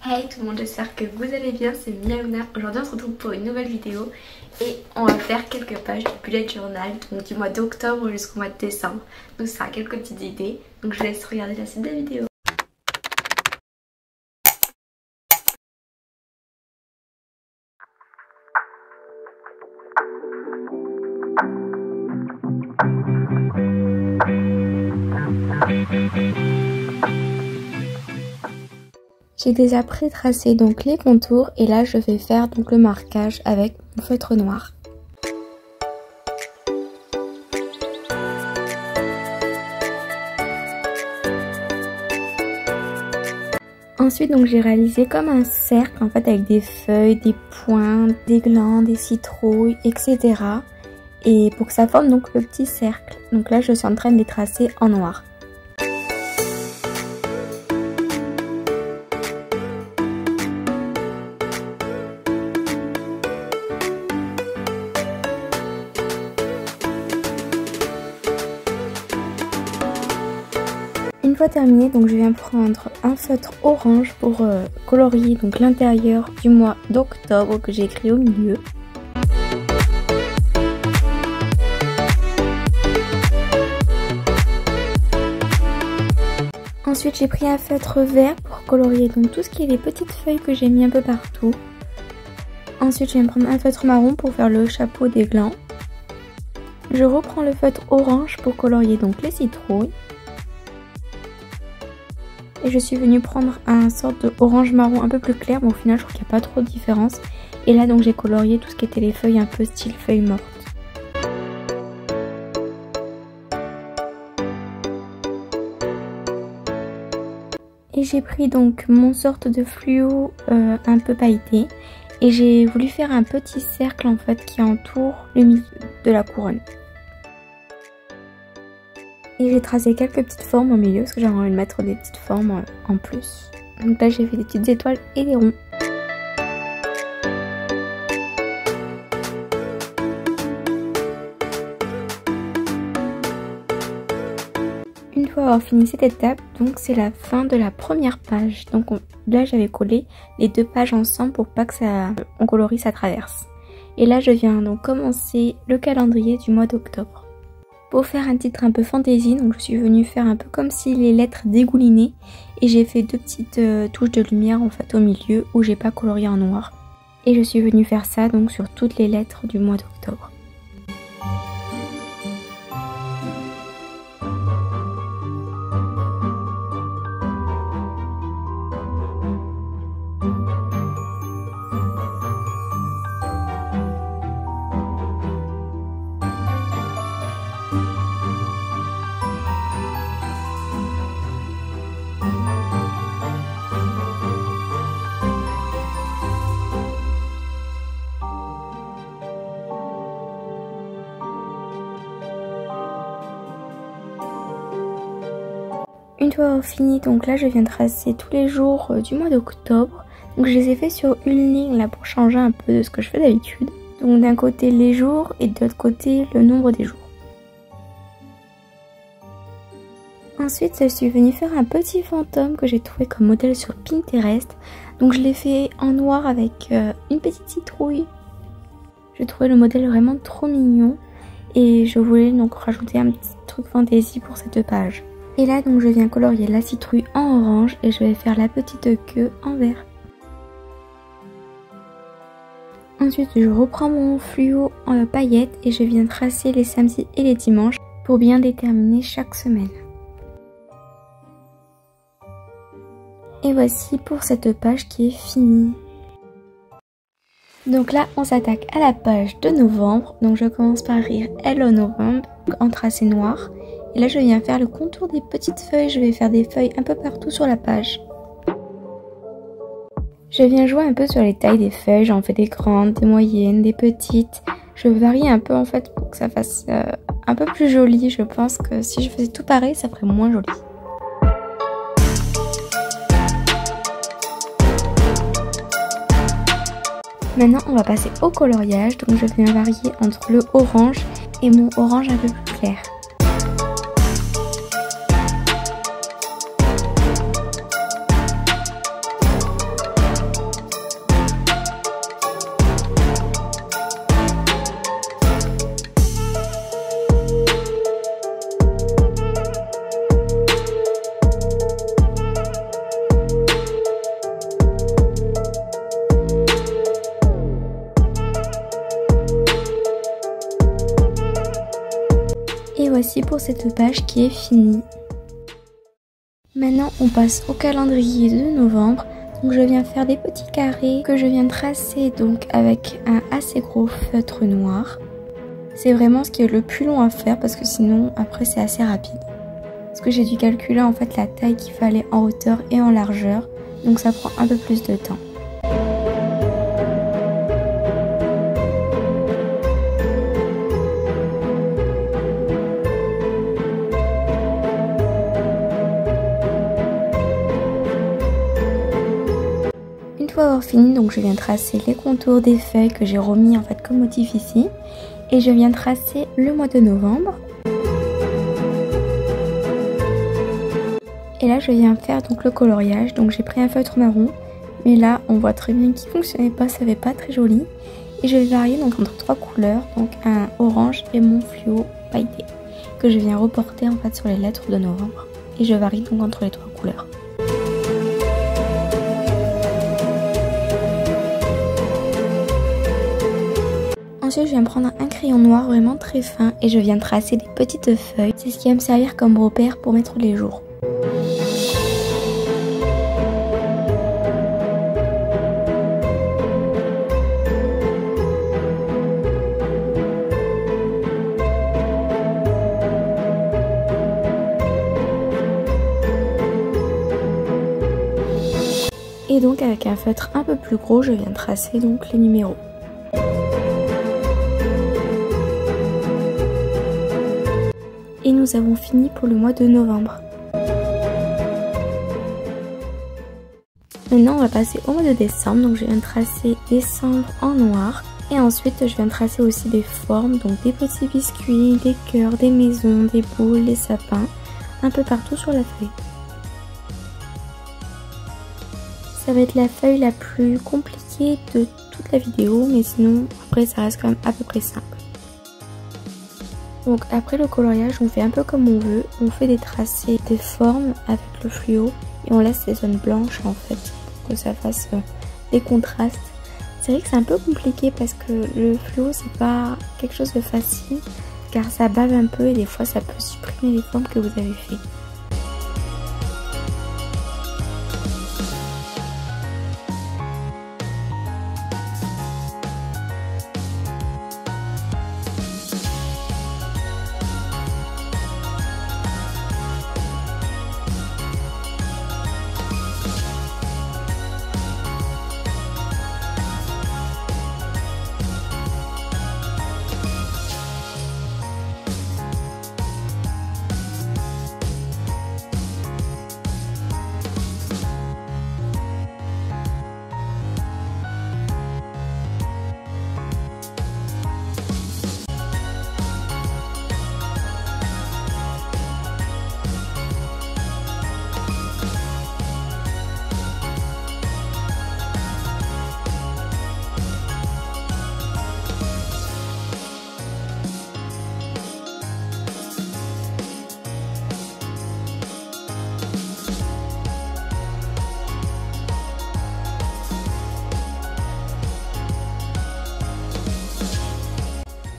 Hey tout le monde, j'espère que vous allez bien, c'est Miaouna. Aujourd'hui on se retrouve pour une nouvelle vidéo et on va faire quelques pages du bullet journal, donc du mois d'octobre jusqu'au mois de décembre. Donc ça a quelques petites idées, donc je vous laisse regarder la suite de la vidéo. J'ai déjà pré-tracé donc les contours et là je vais faire donc le marquage avec mon feutre noir. Ensuite donc j'ai réalisé comme un cercle en fait avec des feuilles, des pointes, des glands, des citrouilles, etc. Et pour que ça forme donc le petit cercle. Donc là je suis en train de les tracer en noir. Une fois terminé, donc je viens prendre un feutre orange pour colorier donc l'intérieur du mois d'octobre que j'ai écrit au milieu. Ensuite j'ai pris un feutre vert pour colorier donc tout ce qui est les petites feuilles que j'ai mis un peu partout. Ensuite je viens prendre un feutre marron pour faire le chapeau des glands. Je reprends le feutre orange pour colorier donc les citrouilles. Et je suis venue prendre un sorte de orange marron un peu plus clair, mais au final je trouve qu'il n'y a pas trop de différence. Et là donc j'ai colorié tout ce qui était les feuilles un peu style feuilles mortes. Et j'ai pris donc mon sorte de fluo un peu pailleté. Et j'ai voulu faire un petit cercle en fait qui entoure le milieu de la couronne. Et j'ai tracé quelques petites formes au milieu parce que j'avais envie de mettre des petites formes en plus. Donc là j'ai fait des petites étoiles et des ronds. Une fois avoir fini cette étape, donc c'est la fin de la première page. Donc là j'avais collé les deux pages ensemble pour pas que on colorie sa traverse. Et là je viens donc commencer le calendrier du mois d'octobre. Pour faire un titre un peu fantaisie, donc je suis venue faire un peu comme si les lettres dégoulinaient et j'ai fait deux petites touches de lumière en fait au milieu où j'ai pas colorié en noir. Et je suis venue faire ça donc sur toutes les lettres du mois d'octobre. Une fois fini, donc là je viens tracer tous les jours du mois d'octobre. Donc je les ai fait sur une ligne là pour changer un peu de ce que je fais d'habitude. Donc d'un côté les jours et de l'autre côté le nombre des jours. Ensuite je suis venue faire un petit fantôme que j'ai trouvé comme modèle sur Pinterest. Donc je l'ai fait en noir avec une petite citrouille. J'ai trouvé le modèle vraiment trop mignon. Et je voulais donc rajouter un petit truc fantaisie pour cette page. Et là donc je viens colorier la citrouille en orange et je vais faire la petite queue en vert. Ensuite je reprends mon fluo en paillettes et je viens tracer les samedis et les dimanches pour bien déterminer chaque semaine. Et voici pour cette page qui est finie. Donc là on s'attaque à la page de novembre. Donc je commence par écrire Hello Novembre en tracé noir. Et là je viens faire le contour des petites feuilles, je vais faire des feuilles un peu partout sur la page. Je viens jouer un peu sur les tailles des feuilles, j'en fais des grandes, des moyennes, des petites. Je varie un peu en fait pour que ça fasse un peu plus joli. Je pense que si je faisais tout pareil ça ferait moins joli. Maintenant on va passer au coloriage, donc je viens varier entre le orange et mon orange un peu plus clair. voici pour cette page qui est finie. Maintenant on passe au calendrier de novembre. Donc je viens faire des petits carrés que je viens tracer donc avec un assez gros feutre noir. C'est vraiment ce qui est le plus long à faire parce que sinon après c'est assez rapide. Parce que j'ai dû calculer en fait la taille qu'il fallait en hauteur et en largeur. Donc ça prend un peu plus de temps. Une fois avoir fini, donc je viens tracer les contours des feuilles que j'ai remis en fait comme motif ici. Et je viens tracer le mois de novembre. Et là je viens faire donc le coloriage. Donc j'ai pris un feutre marron. Mais là on voit très bien qu'il ne fonctionnait pas, ça fait pas très joli. Et je vais varier donc entre trois couleurs. Donc un orange et mon fluo pailleté. Que je viens reporter en fait sur les lettres de novembre. Et je varie donc entre les trois couleurs. Ensuite, je viens prendre un crayon noir vraiment très fin et je viens tracer des petites feuilles. C'est ce qui va me servir comme repère pour mettre les jours. Et donc avec un feutre un peu plus gros, je viens tracer donc les numéros. Et nous avons fini pour le mois de novembre. Maintenant on va passer au mois de décembre, donc je viens de tracer décembre en noir. Et ensuite je viens de tracer aussi des formes, donc des petits biscuits, des cœurs, des maisons, des boules, des sapins, un peu partout sur la feuille. Ça va être la feuille la plus compliquée de toute la vidéo, mais sinon après ça reste quand même à peu près simple. Donc après le coloriage, on fait un peu comme on veut, on fait des tracés, des formes avec le fluo et on laisse les zones blanches en fait pour que ça fasse des contrastes. C'est vrai que c'est un peu compliqué parce que le fluo c'est pas quelque chose de facile car ça bave un peu et des fois ça peut supprimer les formes que vous avez fait.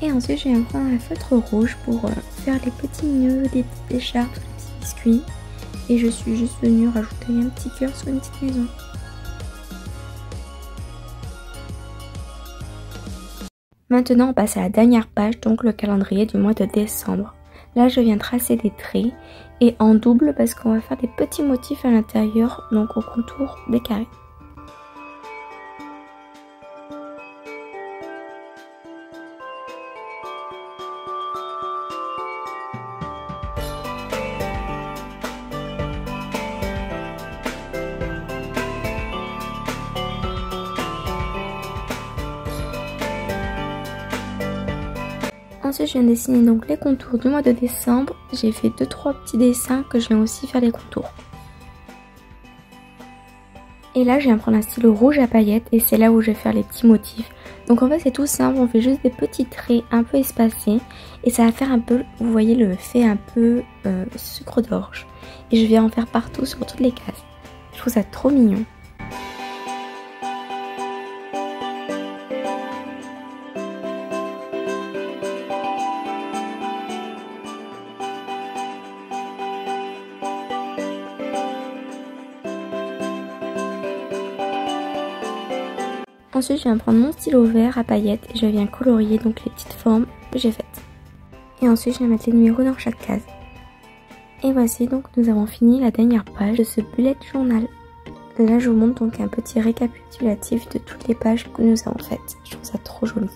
Et ensuite je viens prendre un feutre rouge pour faire les petits nœuds, des petites écharpes, des petits biscuits. Et je suis juste venue rajouter un petit cœur sur une petite maison. Maintenant on passe à la dernière page, donc le calendrier du mois de décembre. Là je viens tracer des traits et en double parce qu'on va faire des petits motifs à l'intérieur, donc au contour des carrés. Ensuite, je viens dessiner donc les contours du mois de décembre. J'ai fait 2-3 petits dessins que je viens aussi faire les contours. Et là, je viens prendre un stylo rouge à paillettes et c'est là où je vais faire les petits motifs. Donc en fait, c'est tout simple. On fait juste des petits traits un peu espacés et ça va faire un peu, vous voyez, le fait un peu sucre d'orge. Et je viens en faire partout sur toutes les cases. Je trouve ça trop mignon. Ensuite, je viens prendre mon stylo vert à paillettes et je viens colorier donc les petites formes que j'ai faites. Et ensuite, je viens mettre les numéros dans chaque case. Et voici donc, nous avons fini la dernière page de ce bullet journal. Là, je vous montre donc un petit récapitulatif de toutes les pages que nous avons faites. Je trouve ça trop joli.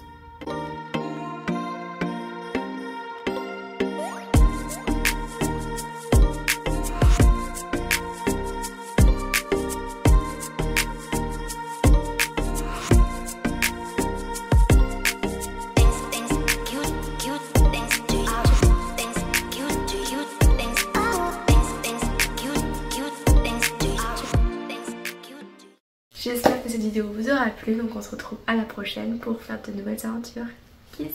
J'espère que cette vidéo vous aura plu, donc on se retrouve à la prochaine pour faire de nouvelles aventures. Kiss!